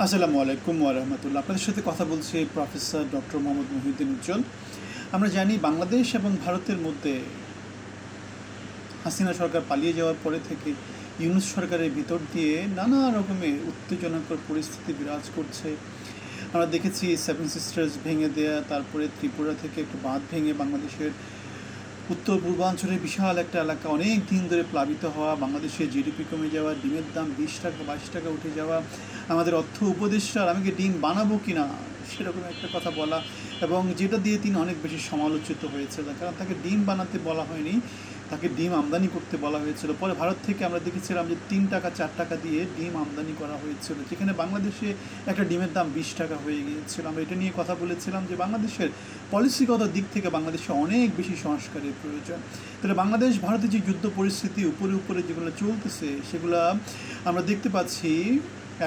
আসসালামু আলাইকুম ওয়া রাহমাতুল্লাহ। আপনাদের সাথে কথা বলছি প্রফেসর ডক্টর মোহাম্মদ মহিউদ্দিন উজ্জ্বল। আমরা জানি বাংলাদেশ এবং ভারতের মধ্যে হাসিনা সরকার পালিয়ে যাওয়ার পরে থেকে ইউনূস সরকারের ভিতর দিয়ে নানা রকমের উত্তেজনাকর পরিস্থিতি বিরাজ করছে। আমরা দেখেছি সেভেন সিস্টার্স ভেঙে দেয়া, তারপরে ত্রিপুরা থেকে একটু বাঁধ ভেঙে বাংলাদেশের উত্তর পূর্বাঞ্চলের বিশাল একটা এলাকা অনেক দিন ধরে প্লাবিত হওয়া, বাংলাদেশের জিডিপি কমে যাওয়া, ডিমের দাম 20 টাকা 22 টাকা উঠে যাওয়া, আমাদের অর্থ উপদেষ্টার আমি কি ডিম বানাবো কি না সেরকম একটা কথা বলা, এবং যেটা দিয়ে তিনি অনেক বেশি সমালোচিত হয়েছে। কারণ তাকে ডিম বানাতে বলা হয়নি, তাকে ডিম আমদানি করতে বলা হয়েছিল। পরে ভারত থেকে আমরা দেখেছিলাম যে 3 টাকা 4 টাকা দিয়ে ডিম আমদানি করা হয়েছিল, যেখানে বাংলাদেশে একটা ডিমের দাম 20 টাকা হয়ে গিয়েছিল। আমরা এটা নিয়ে কথা বলেছিলাম যে বাংলাদেশের পলিসিগত দিক থেকে বাংলাদেশে অনেক বেশি সংস্কারের প্রয়োজন। তাহলে বাংলাদেশ ভারতের যে যুদ্ধ পরিস্থিতি উপরে উপরে যেগুলো চলতেছে সেগুলো আমরা দেখতে পাচ্ছি।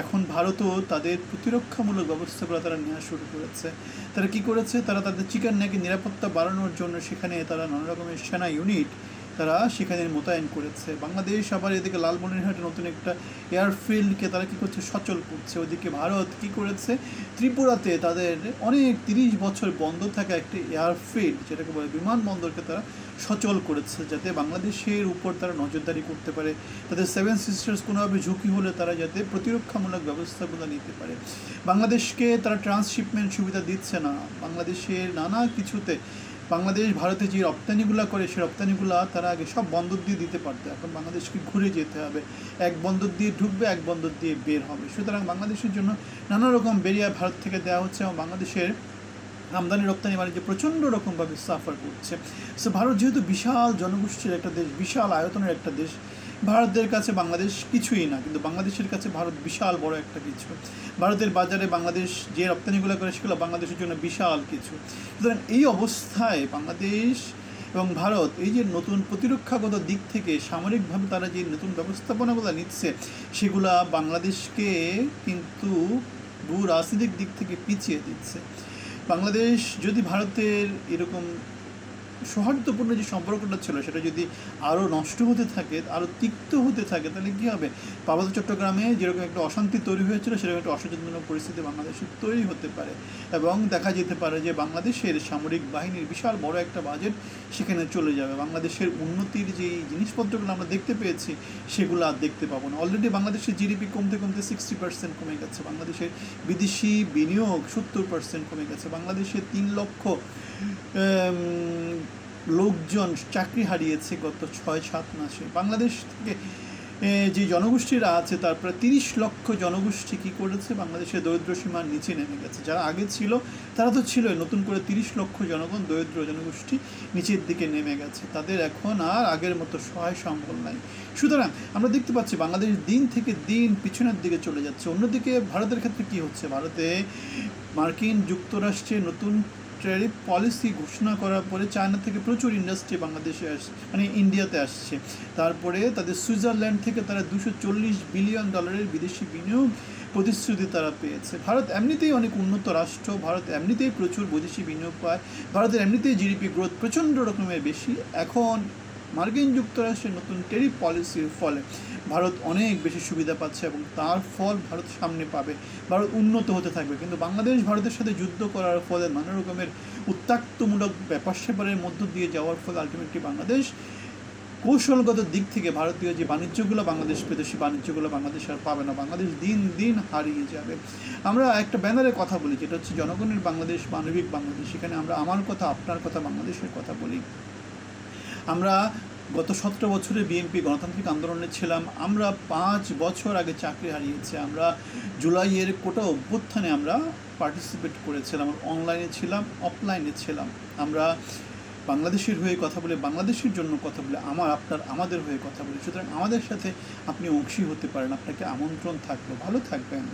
এখন ভারতও তাদের প্রতিরক্ষামূলক ব্যবস্থাগুলো তারা নেওয়া শুরু করেছে। তারা কি করেছে, তারা তাদের চিকেন নেকি নিরাপত্তা বাড়ানোর জন্য সেখানে তারা নানা রকমের সেনা ইউনিট তারা সেখানে মোতায়েন করেছে। বাংলাদেশ আবার এদিকে লালমনিরহাটে নতুন একটা এয়ারফিল্ডকে তারা কী করছে, সচল করছে। ওদিকে ভারত কি করেছে, ত্রিপুরাতে তাদের অনেক 30 বছর বন্ধ থাকা একটি এয়ারফিল্ড, যেটাকে বলে বিমানবন্দরকে তারা সচল করেছে, যাতে বাংলাদেশের উপর তারা নজরদারি করতে পারে। তাদের সেভেন সিস্টার্স কোনোভাবে ঝুঁকি হলে তারা যাতে প্রতিরক্ষামূলক ব্যবস্থাগুলো নিতে পারে। বাংলাদেশকে তারা ট্রান্সশিপমেন্ট সুবিধা দিচ্ছে না। বাংলাদেশের নানা কিছুতে বাংলাদেশ ভারতে যে রপ্তানিগুলো করে সে রপ্তানিগুলো তারা আগে সব বন্দর দিয়ে দিতে পারতো, এখন বাংলাদেশকে ঘুরে যেতে হবে। এক বন্দর দিয়ে ঢুকবে, এক বন্দর দিয়ে বের হবে। সুতরাং বাংলাদেশের জন্য নানা রকম বেরিয়া ভারত থেকে দেওয়া হচ্ছে এবং বাংলাদেশের আমদানি রপ্তানি বাণিজ্য প্রচণ্ড রকমভাবে সাফার করছে। সো ভারত যেহেতু বিশাল জনগোষ্ঠীর একটা দেশ, বিশাল আয়তনের একটা দেশ, ভারতের কাছে বাংলাদেশ কিছুই না, কিন্তু বাংলাদেশের কাছে ভারত বিশাল বড় একটা কিছু। ভারতের বাজারে বাংলাদেশ যে রপ্তানিগুলো করে সেগুলো বাংলাদেশের জন্য বিশাল কিছু। সুতরাং এই অবস্থায় বাংলাদেশ এবং ভারত এই যে নতুন প্রতিরক্ষাগত দিক থেকে সামরিকভাবে তারা যে নতুন ব্যবস্থাপনাগুলো নিচ্ছে সেগুলা বাংলাদেশকে কিন্তু ভূ রাজনৈতিক দিক থেকে পিছিয়ে দিচ্ছে। বাংলাদেশ যদি ভারতের এরকম সৌহার্দ্যপূর্ণ যে সম্পর্কটা ছিল সেটা যদি আরও নষ্ট হতে থাকে, আরও তিক্ত হতে থাকে, তাহলে কী হবে, পার্বত্য চট্টগ্রামে যেরকম একটা অশান্তি তৈরি হয়েছিল সেরকম একটা অসচেতনমূলক পরিস্থিতি বাংলাদেশে তৈরি হতে পারে, এবং দেখা যেতে পারে যে বাংলাদেশের সামরিক বাহিনীর বিশাল বড় একটা বাজেট সেখানে চলে যাবে। বাংলাদেশের উন্নতির যেই জিনিসপত্রগুলো আমরা দেখতে পেয়েছি সেগুলো আর দেখতে পাবো না। অলরেডি বাংলাদেশের জিডিপি কমতে কমতে 60% কমে গেছে, বাংলাদেশের বিদেশি বিনিয়োগ 70% কমে গেছে, বাংলাদেশের 3 লক্ষ লোকজন চাকরি হারিয়েছে গত 6-7 মাসে। বাংলাদেশ থেকে যে জনগোষ্ঠীরা আছে তারপরে 30 লক্ষ জনগোষ্ঠী কী করেছে, বাংলাদেশের দরিদ্র সীমার নিচে নেমে গেছে। যারা আগে ছিল তারা তো ছিল, নতুন করে 30 লক্ষ জনগণ দরিদ্র জনগোষ্ঠী নিচের দিকে নেমে গেছে, তাদের এখন আর আগের মতো সহায় সম্বল নাই। সুতরাং আমরা দেখতে পাচ্ছি বাংলাদেশ দিন থেকে দিন পিছনের দিকে চলে যাচ্ছে। অন্যদিকে ভারতের ক্ষেত্রে কী হচ্ছে, ভারতে মার্কিন যুক্তরাষ্ট্রের নতুন ট্যারিফ পলিসি ঘোষণা করার পরে চায়না থেকে প্রচুর ইন্ডাস্ট্রি বাংলাদেশে আসছে, মানে ইন্ডিয়াতে আসছে। তারপরে তাদের সুইজারল্যান্ড থেকে তারা $240 বিলিয়ন বিদেশি বিনিয়োগ প্রতিশ্রুতি তারা পেয়েছে। ভারত এমনিতেই অনেক উন্নত রাষ্ট্র, ভারত এমনিতেই প্রচুর বৈদেশিক বিনিয়োগ পায়, ভারতের এমনিতেই জিডিপি গ্রোথ প্রচণ্ড রকমের বেশি। এখন মার্কিন যুক্তরাষ্ট্রের নতুন ট্যারিফ পলিসির ফলে ভারত অনেক বেশি সুবিধা পাচ্ছে এবং তার ফল ভারত সামনে পাবে, ভারত উন্নত হতে থাকবে। কিন্তু বাংলাদেশ ভারতের সাথে যুদ্ধ করার ফলে নানা রকমের উত্ত্যক্তমূলক ব্যাপার স্যাপারের মধ্য দিয়ে যাওয়ার ফলে আলটিমেটলি বাংলাদেশ কৌশলগত দিক থেকে ভারতীয় যে বাণিজ্যগুলো বাংলাদেশ পেত সেই বাণিজ্যগুলো বাংলাদেশ আর পাবে না, বাংলাদেশ দিন দিন হারিয়ে যাবে। আমরা একটা ব্যানারে কথা বলি যেটা হচ্ছে জনগণের বাংলাদেশ, মানবিক বাংলাদেশ। সেখানে আমরা আমার কথা, আপনার কথা, বাংলাদেশের কথা বলি। আমরা গত 17 বছরে বিএনপি গণতান্ত্রিক আন্দোলনে ছিলাম, আমরা 5 বছর আগে চাকরি হারিয়েছি, আমরা জুলাইয়ের কোটা অভ্যুত্থানে আমরা পার্টিসিপেট করেছিলাম, অনলাইনে ছিলাম, অফলাইনে ছিলাম। আমরা বাংলাদেশের হয়ে কথা বলে, বাংলাদেশের জন্য কথা বলে, আপনার আমাদের হয়ে কথা বলি। সুতরাং আমাদের সাথে আপনি অংশী হতে পারেন, আপনাকে আমন্ত্রণ থাকলো। ভালো থাকবেন।